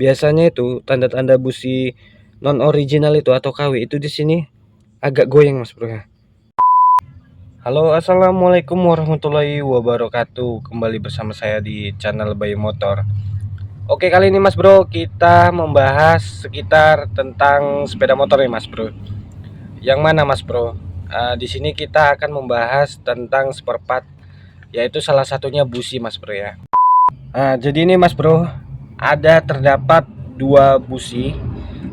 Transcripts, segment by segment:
Biasanya itu tanda-tanda busi non original itu atau KW itu di sini agak goyang Mas Bro ya. Halo, assalamualaikum warahmatullahi wabarakatuh. Kembali bersama saya di channel Bayu Motor. Oke, kali ini Mas Bro kita membahas sekitar tentang sepeda motor nih Mas Bro. Yang mana Mas Bro? Di sini kita akan membahas tentang spare part, yaitu salah satunya busi Mas Bro ya. Jadi ini Mas Bro, terdapat dua busi,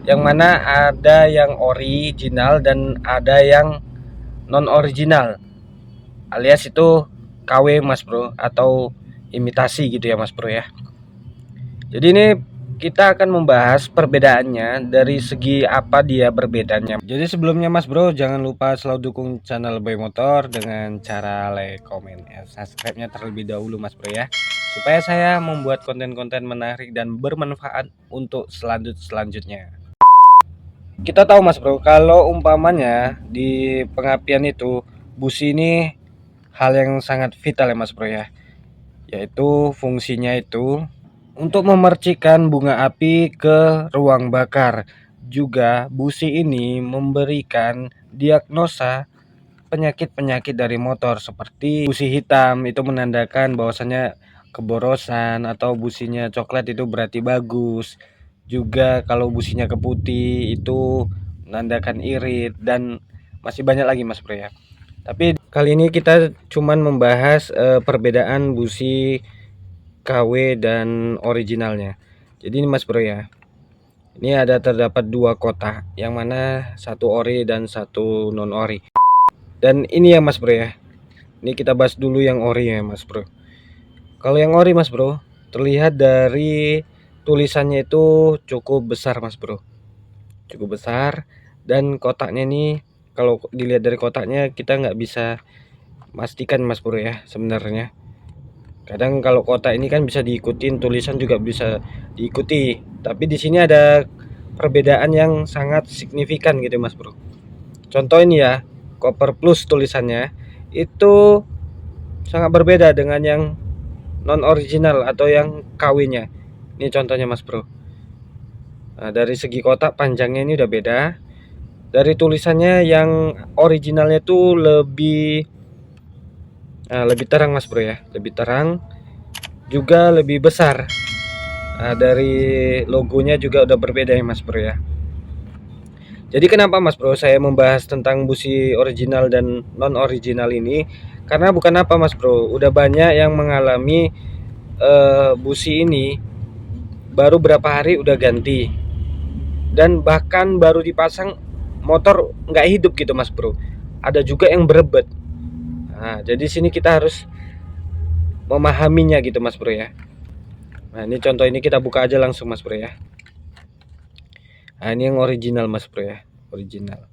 yang mana ada yang original dan ada yang non original, alias itu KW Mas Bro, atau imitasi gitu ya Mas Bro ya. Jadi ini kita akan membahas perbedaannya dari segi apa dia berbedanya. Jadi sebelumnya Mas Bro, jangan lupa selalu dukung channel Bayu Motor dengan cara like, komen, subscribe-nya terlebih dahulu Mas Bro ya, supaya saya membuat konten-konten menarik dan bermanfaat untuk selanjutnya. Kita tahu Mas Bro, kalau umpamanya di pengapian itu busi ini hal yang sangat vital ya Mas Bro ya, yaitu fungsinya itu untuk memercikan bunga api ke ruang bakar. Juga busi ini memberikan diagnosa penyakit-penyakit dari motor, seperti busi hitam itu menandakan bahwasanya keborosan, atau businya coklat itu berarti bagus. Juga kalau businya keputih itu menandakan irit, dan masih banyak lagi Mas Bro ya. Tapi kali ini kita cuman membahas perbedaan busi KW dan originalnya. Jadi ini Mas Bro ya, ini terdapat dua kotak, yang mana satu ori dan satu non ori. Dan ini ya Mas Bro ya, ini kita bahas dulu yang ori ya Mas Bro. Kalau yang ori Mas Bro, terlihat dari tulisannya itu cukup besar Mas Bro, cukup besar. Dan kotaknya ini, kalau dilihat dari kotaknya, kita nggak bisa pastikan Mas Bro ya sebenarnya. Kadang kalau kotak ini kan bisa diikutin, tulisan juga bisa diikuti, tapi di sini ada perbedaan yang sangat signifikan gitu Mas Bro. Contoh ini ya, Copper Plus tulisannya itu sangat berbeda dengan yang non original atau yang KW-nya. Ini contohnya Mas Bro. Nah, dari segi kotak panjangnya ini udah beda. Dari tulisannya yang originalnya itu lebih terang Mas Bro ya, lebih terang, juga lebih besar. Dari logonya juga udah berbeda ya Mas Bro ya. Jadi kenapa Mas Bro saya membahas tentang busi original dan non original ini? Karena bukan apa Mas Bro, udah banyak yang mengalami busi ini baru berapa hari udah ganti, dan bahkan baru dipasang motor nggak hidup gitu Mas Bro. Ada juga yang berebet. Nah, jadi sini kita harus memahaminya gitu Mas Bro ya. Nah, ini contoh ini kita buka aja langsung Mas Bro ya. Nah, ini yang original Mas Bro ya, original.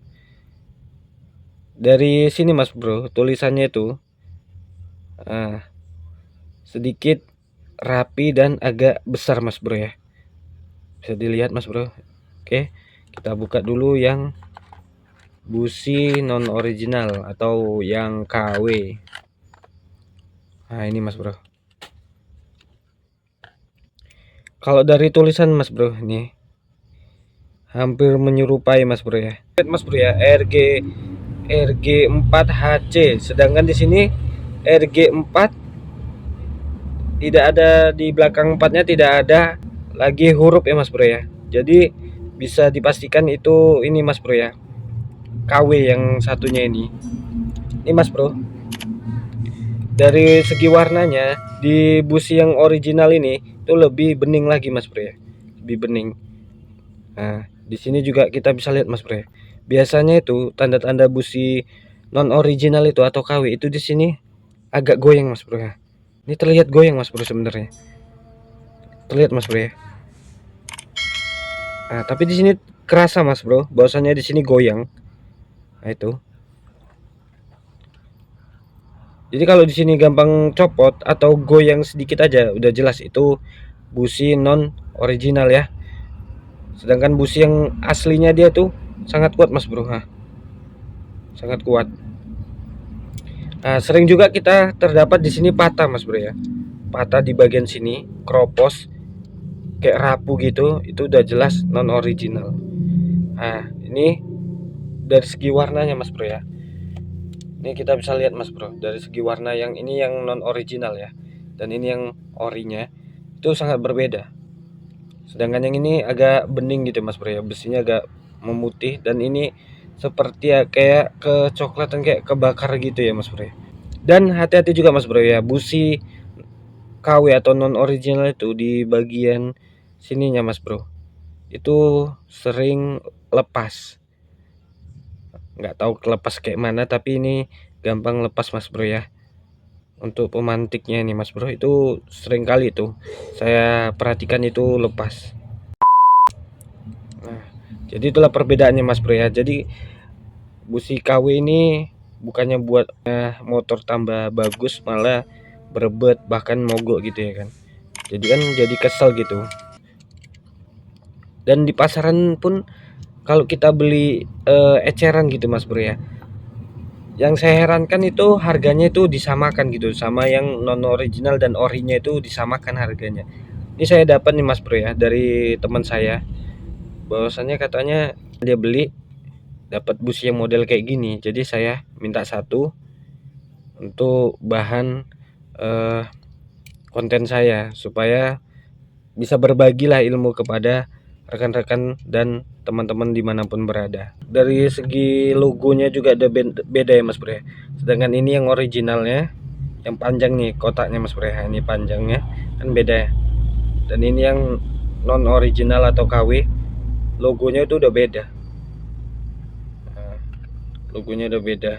Dari sini Mas Bro, tulisannya itu sedikit rapi dan agak besar Mas Bro ya. Bisa dilihat Mas Bro. Oke, kita buka dulu yang busi non original atau yang KW. Nah, ini Mas Bro. Kalau dari tulisan Mas Bro, ini hampir menyerupai Mas Bro ya. Mas Bro ya, RG4HC, sedangkan di sini RG4 tidak ada, di belakang 4-nya tidak ada lagi huruf ya Mas Bro ya. Jadi bisa dipastikan itu ini Mas Bro ya, KW yang satunya ini. Ini Mas Bro, dari segi warnanya di busi yang original ini itu lebih bening lagi Mas Bro ya, lebih bening. Nah, di sini juga kita bisa lihat Mas Bro ya. Biasanya itu tanda-tanda busi non original itu atau KW itu di sini agak goyang Mas Bro ya. Ini terlihat goyang Mas Bro sebenarnya. Terlihat Mas Bro ya. Nah, tapi di sini kerasa Mas Bro, bahwasanya di sini goyang. Nah, itu. Jadi kalau di sini gampang copot atau goyang sedikit aja udah jelas itu busi non original ya. Sedangkan busi yang aslinya dia tuh sangat kuat Mas Bro. Nah, sangat kuat. Nah, sering juga kita terdapat di sini patah Mas Bro ya. Patah di bagian sini, kropos. kayak rapuh gitu, itu udah jelas non original. Nah ini dari segi warnanya mas bro ya, ini kita bisa lihat mas bro, dari segi warna yang ini yang non original ya, dan ini yang orinya itu sangat berbeda. Sedangkan yang ini agak bening gitu mas bro ya, besinya agak memutih, dan ini seperti ya kayak kecoklatan, kayak kebakar gitu ya mas bro ya. Dan hati-hati juga mas bro ya, busi KW atau non original itu di bagian sininya mas bro itu sering lepas, nggak tahu kelepas kayak mana, tapi ini gampang lepas mas bro ya. Untuk pemantiknya ini mas bro itu sering kali tuh saya perhatikan itu lepas. Nah jadi itulah perbedaannya mas bro ya. Jadi busi KW ini bukannya buat motor tambah bagus, malah berebet bahkan mogok gitu ya kan. Jadi kan jadi kesel gitu. Dan di pasaran pun kalau kita beli eceran gitu mas bro ya, yang saya herankan itu harganya itu disamakan gitu, sama yang non original dan orinya itu disamakan harganya. Ini saya dapat nih mas bro ya dari teman saya, bahwasannya katanya dia beli dapat bus yang model kayak gini, jadi saya minta satu untuk bahan konten saya, supaya bisa berbagilah ilmu kepada rekan-rekan dan teman-teman dimanapun berada. Dari segi logonya juga ada beda ya mas bro ya. Sedangkan ini yang originalnya, yang panjang nih kotaknya mas bro ya, ini panjangnya kan beda ya. Dan ini yang non original atau KW, logonya itu udah beda. Nah, logonya udah beda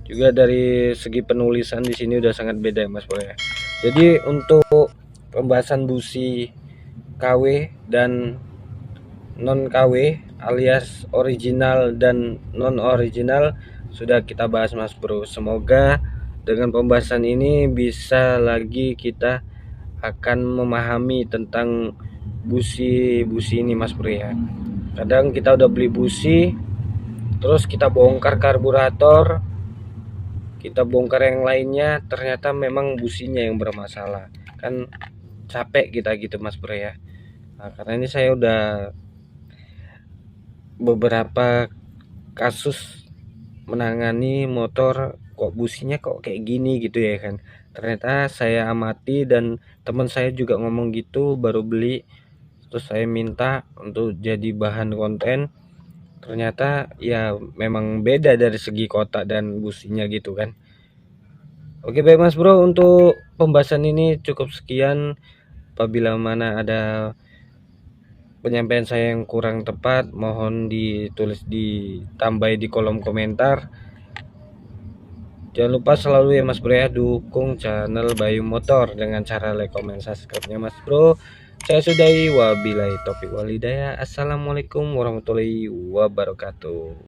juga. Dari segi penulisan di sini udah sangat beda ya mas bro ya. Jadi untuk pembahasan busi KW dan non KW alias original dan non original sudah kita bahas mas bro. Semoga dengan pembahasan ini bisa lagi kita akan memahami tentang busi ini mas bro ya. Kadang kita udah beli busi, terus kita bongkar karburator, kita bongkar yang lainnya, ternyata memang businya yang bermasalah, kan capek kita gitu mas bro ya. Nah, karena ini saya udah beberapa kasus menangani motor kok businya kok kayak gini gitu ya kan. Ternyata saya amati dan teman saya juga ngomong gitu, baru beli, terus saya minta untuk jadi bahan konten. Ternyata ya memang beda dari segi kotak dan businya gitu kan. Oke baik mas bro, untuk pembahasan ini cukup sekian. Apabila mana ada penyampaian saya yang kurang tepat, mohon ditulis, ditambah di kolom komentar. Jangan lupa selalu ya mas bro ya, dukung channel Bayu Motor dengan cara like, comment, subscribe-nya mas bro. Saya sudahi, wabillahi taufiq walhidayah. Assalamualaikum warahmatullahi wabarakatuh.